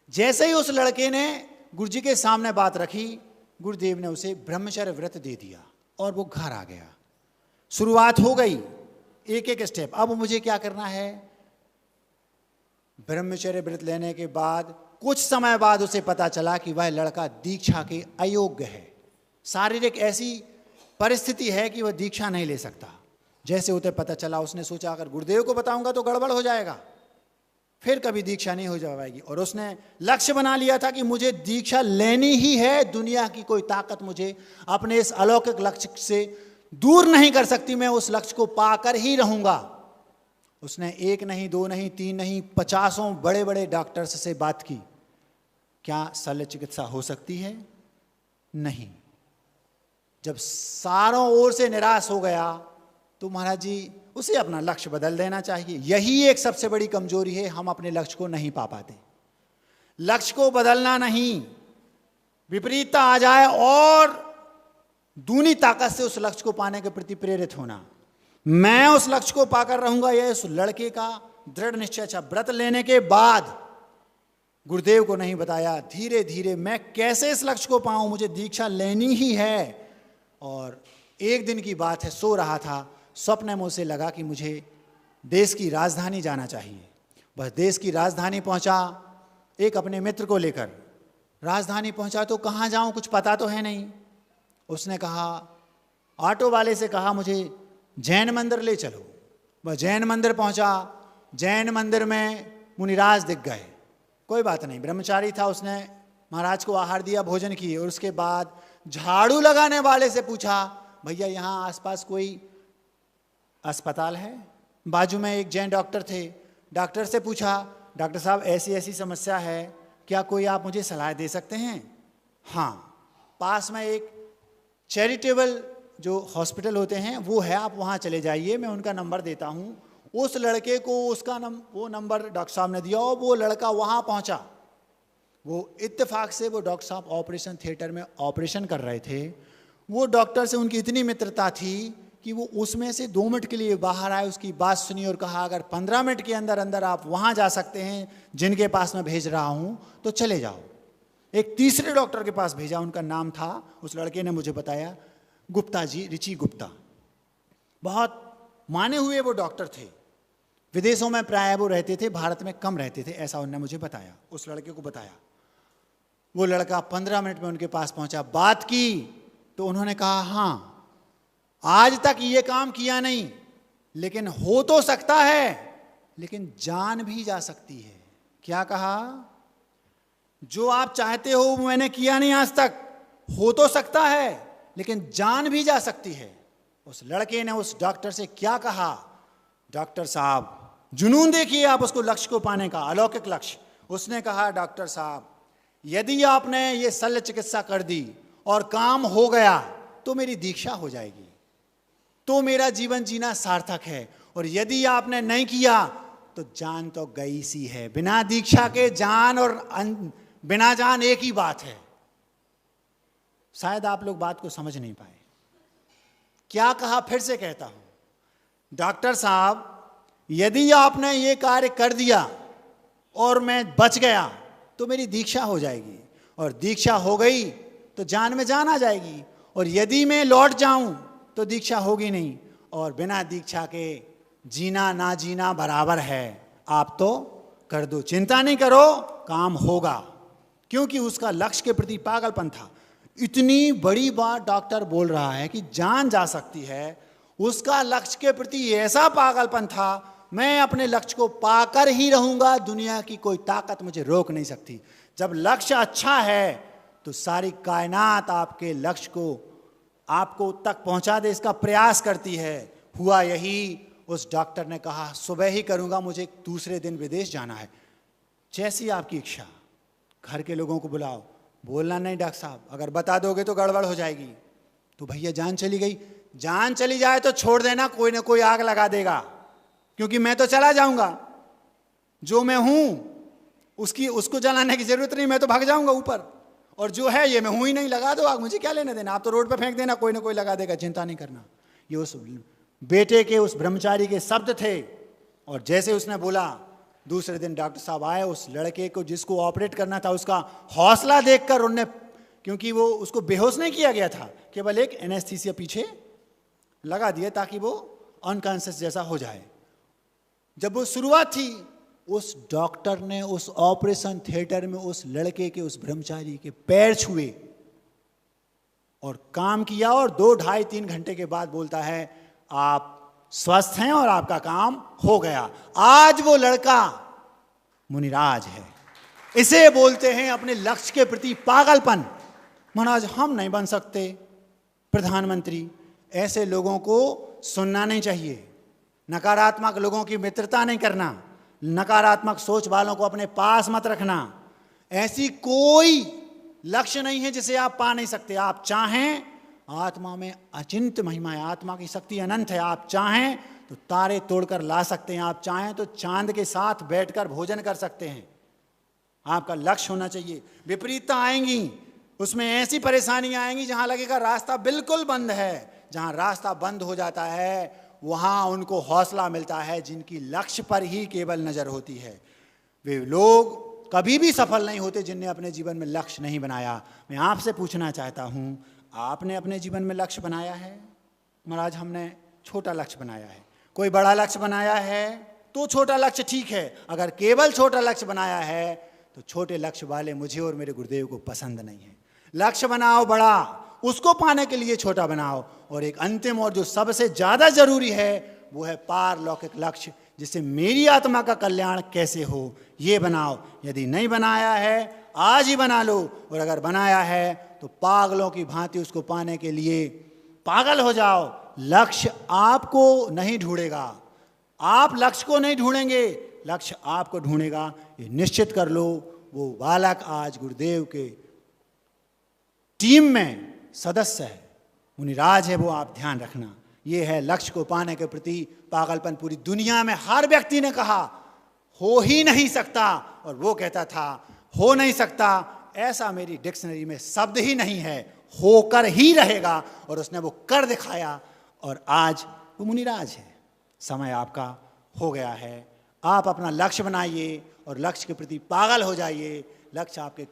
जैसे ही उस लड़के ने गुरुजी के सामने बात रखी, गुरुदेव ने उसे ब्रह्मचर्य व्रत दे दिया और वो घर आ गया। शुरुआत हो गई, एक एक स्टेप। अब मुझे क्या करना है? ब्रह्मचर्य व्रत लेने के बाद कुछ समय बाद उसे पता चला कि वह लड़का दीक्षा के अयोग्य है। शारीरिक ऐसी परिस्थिति है कि वह दीक्षा नहीं ले सकता। जैसे उसे पता चला, उसने सोचा अगर गुरुदेव को बताऊंगा तो गड़बड़ हो जाएगा, फिर कभी दीक्षा नहीं हो जाएगी। और उसने लक्ष्य बना लिया था कि मुझे दीक्षा लेनी ही है। दुनिया की कोई ताकत मुझे अपने इस अलौकिक लक्ष्य से दूर नहीं कर सकती। मैं उस लक्ष्य को पाकर ही रहूंगा। उसने 1 नहीं, 2 नहीं, 3 नहीं, 50 बड़े बड़े डॉक्टर्स से बात की। क्या शल्य चिकित्सा हो सकती है? नहीं। जब सारों ओर से निराश हो गया तो महाराज जी उसे अपना लक्ष्य बदल देना चाहिए। यही एक सबसे बड़ी कमजोरी है, हम अपने लक्ष्य को नहीं पा पाते। लक्ष्य को बदलना नहीं, विपरीतता आ जाए और दूनी ताकत से उस लक्ष्य को पाने के प्रति प्रेरित होना। मैं उस लक्ष्य को पाकर रहूंगा, यह उस लड़के का दृढ़ निश्चय था। व्रत लेने के बाद गुरुदेव को नहीं बताया। धीरे धीरे मैं कैसे इस लक्ष्य को पाऊं, मुझे दीक्षा लेनी ही है। और एक दिन की बात है, सो रहा था, स्वप्न में उसे लगा कि मुझे देश की राजधानी जाना चाहिए। बस देश की राजधानी पहुंचा, एक अपने मित्र को लेकर राजधानी पहुंचा। तो कहाँ जाऊं, कुछ पता तो है नहीं। उसने कहा, ऑटो वाले से कहा, मुझे जैन मंदिर ले चलो। वह जैन मंदिर पहुंचा। जैन मंदिर में मुनिराज दिख गए। कोई बात नहीं, ब्रह्मचारी था, उसने महाराज को आहार दिया, भोजन किए। और उसके बाद झाड़ू लगाने वाले से पूछा, भैया यहाँ आसपास कोई अस्पताल है? बाजू में एक जैन डॉक्टर थे। डॉक्टर से पूछा, डॉक्टर साहब ऐसी ऐसी समस्या है, क्या कोई आप मुझे सलाह दे सकते हैं? हाँ, पास में एक चैरिटेबल जो हॉस्पिटल होते हैं वो है, आप वहाँ चले जाइए, मैं उनका नंबर देता हूँ। उस लड़के को वो नंबर डॉक्टर साहब ने दिया और वो लड़का वहाँ पहुँचा। वो इत्तेफाक से वो डॉक्टर साहब ऑपरेशन थिएटर में ऑपरेशन कर रहे थे। वो डॉक्टर से उनकी इतनी मित्रता थी कि वो उसमें से 2 मिनट के लिए बाहर आए, उसकी बात सुनी और कहा, अगर 15 मिनट के अंदर अंदर आप वहाँ जा सकते हैं जिनके पास मैं भेज रहा हूँ तो चले जाओ। एक तीसरे डॉक्टर के पास भेजा, उनका नाम था, उस लड़के ने मुझे बताया, गुप्ता जी, रिची गुप्ता। बहुत माने हुए वो डॉक्टर थे। विदेशों में प्राय वो रहते थे, भारत में कम रहते थे, ऐसा उन्होंने मुझे बताया, उस लड़के को बताया। वो लड़का 15 मिनट में उनके पास पहुंचा, बात की तो उन्होंने कहा, हाँ आज तक ये काम किया नहीं, लेकिन हो तो सकता है, लेकिन जान भी जा सकती है। क्या कहा? जो आप चाहते हो वो मैंने किया नहीं आज तक, हो तो सकता है लेकिन जान भी जा सकती है। उस लड़के ने उस डॉक्टर से क्या कहा, डॉक्टर साहब जुनून देखिए आप उसको, लक्ष्य को पाने का, अलौकिक लक्ष्य। उसने कहा, डॉक्टर साहब यदि आपने ये शल्य चिकित्सा कर दी और काम हो गया तो मेरी दीक्षा हो जाएगी, तो मेरा जीवन जीना सार्थक है। और यदि आपने नहीं किया तो जान तो गई सी है। बिना दीक्षा के जान और बिना जान एक ही बात है। शायद आप लोग बात को समझ नहीं पाए। क्या कहा, फिर से कहता हूं, डॉक्टर साहब यदि आपने ये कार्य कर दिया और मैं बच गया तो मेरी दीक्षा हो जाएगी, और दीक्षा हो गई तो जान में जान आ जाएगी, और यदि मैं लौट जाऊं तो दीक्षा होगी नहीं, और बिना दीक्षा के जीना ना जीना बराबर है। आप तो कर दो, चिंता नहीं करो, काम होगा। क्योंकि उसका लक्ष्य के प्रति पागलपन था। इतनी बड़ी बात डॉक्टर बोल रहा है कि जान जा सकती है, उसका लक्ष्य के प्रति ऐसा पागलपन था, मैं अपने लक्ष्य को पाकर ही रहूंगा, दुनिया की कोई ताकत मुझे रोक नहीं सकती। जब लक्ष्य अच्छा है तो सारी कायनात आपके लक्ष्य को आपको तक पहुंचा दे, इसका प्रयास करती है। हुआ यही, उस डॉक्टर ने कहा, सुबह ही करूंगा, मुझे दूसरे दिन विदेश जाना है। जैसी आपकी इच्छा, घर के लोगों को बुलाओ। बोलना नहीं डॉक्टर साहब, अगर बता दोगे तो गड़बड़ हो जाएगी। तो भैया जान चली गई, जान चली जाए तो छोड़ देना, कोई ना कोई आग लगा देगा, क्योंकि मैं तो चला जाऊंगा। जो मैं हूं उसको जलाने की जरूरत नहीं, मैं तो भाग जाऊंगा ऊपर। और जो है ये मैं हूं ही नहीं, लगा दो आग, मुझे क्या लेने देना, आप तो रोड पे फेंक देना, कोई ना कोई लगा देगा, चिंता नहीं करना। ये उस बेटे के, उस ब्रह्मचारी के शब्द थे। और जैसे उसने बोला, दूसरे दिन डॉक्टर साहब आए, उस लड़के को जिसको ऑपरेट करना था उसका हौसला देखकर उनने, क्योंकि वो उसको बेहोश नहीं किया गया था, केवल एक एनेस्थीसिया पीछे लगा दिया ताकि वो अनकॉन्शियस जैसा हो जाए। जब वो शुरुआत थी, उस डॉक्टर ने उस ऑपरेशन थिएटर में उस लड़के के, उस ब्रह्मचारी के पैर छुए और काम किया, और 2, 2.5, 3 घंटे के बाद बोलता है, आप स्वस्थ हैं और आपका काम हो गया। आज वो लड़का मुनिराज है। इसे बोलते हैं अपने लक्ष्य के प्रति पागलपन। महाराज हम नहीं बन सकते प्रधानमंत्री, ऐसे लोगों को सुनना नहीं चाहिए। नकारात्मक लोगों की मित्रता नहीं करना, नकारात्मक सोच वालों को अपने पास मत रखना। ऐसी कोई लक्ष्य नहीं है जिसे आप पा नहीं सकते। आप चाहें, आत्मा में अचिंत्य महिमा है, आत्मा की शक्ति अनंत है। आप चाहें तो तारे तोड़कर ला सकते हैं, आप चाहें तो चांद के साथ बैठकर भोजन कर सकते हैं। आपका लक्ष्य होना चाहिए। विपरीतता आएंगी, उसमें ऐसी परेशानियां आएंगी जहां लगेगा रास्ता बिल्कुल बंद है। जहां रास्ता बंद हो जाता है वहां उनको हौसला मिलता है जिनकी लक्ष्य पर ही केवल नजर होती है। वे लोग कभी भी सफल नहीं होते जिनने अपने जीवन में लक्ष्य नहीं बनाया। मैं आपसे पूछना चाहता हूँ, आपने अपने जीवन में लक्ष्य बनाया है? महाराज हमने छोटा लक्ष्य बनाया है। कोई बड़ा लक्ष्य बनाया है तो छोटा लक्ष्य ठीक है, अगर केवल छोटा लक्ष्य बनाया है तो छोटे लक्ष्य वाले मुझे और मेरे गुरुदेव को पसंद नहीं है। लक्ष्य बनाओ बड़ा, उसको पाने के लिए छोटा बनाओ। और एक अंतिम और जो सबसे ज्यादा जरूरी है वो है पारलौकिक लक्ष्य, जिससे मेरी आत्मा का कल्याण कैसे हो ये बनाओ। यदि नहीं बनाया है आज ही बना लो, और अगर बनाया है तो पागलों की भांति उसको पाने के लिए पागल हो जाओ। लक्ष्य आपको नहीं ढूंढेगा, आप लक्ष्य को नहीं ढूंढेंगे, लक्ष्य आपको ढूंढेगा। ये निश्चित कर लो। वो बालक आज गुरुदेव के टीम में सदस्य है, मुनिराज है, वो आप ध्यान रखना। ये है लक्ष्य को पाने के प्रति पागलपन। पूरी दुनिया में हर व्यक्ति ने कहा हो ही नहीं सकता, और वो कहता था हो नहीं सकता, ऐसा मेरी डिक्शनरी में शब्द ही नहीं है, होकर ही रहेगा। और उसने वो कर दिखाया, और आज वो मुनिराज है। समय आपका हो गया है। आप अपना लक्ष्य बनाइए और लक्ष्य के प्रति पागल हो जाइए। लक्ष्य आपके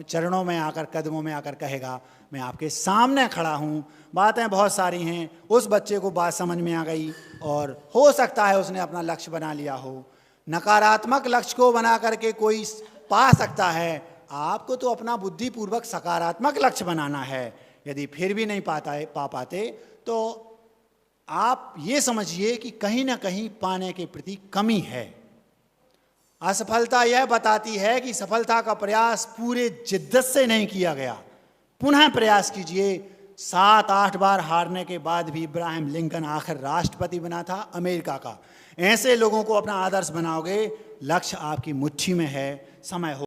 चरणों में आकर, कदमों में आकर कहेगा मैं आपके सामने खड़ा हूँ। बातें बहुत सारी हैं, उस बच्चे को बात समझ में आ गई और हो सकता है उसने अपना लक्ष्य बना लिया हो। नकारात्मक लक्ष्य को बना करके कोई पा सकता है, आपको तो अपना बुद्धिपूर्वक सकारात्मक लक्ष्य बनाना है। यदि फिर भी नहीं पा पाते तो आप ये समझिए कि कहीं ना कहीं पाने के प्रति कमी है। असफलता यह बताती है कि सफलता का प्रयास पूरे जिद्दत से नहीं किया गया। पुनः प्रयास कीजिए। 7-8 बार हारने के बाद भी इब्राहिम लिंकन आखिर राष्ट्रपति बना था अमेरिका का। ऐसे लोगों को अपना आदर्श बनाओगे, लक्ष्य आपकी मुट्ठी में है। समय हो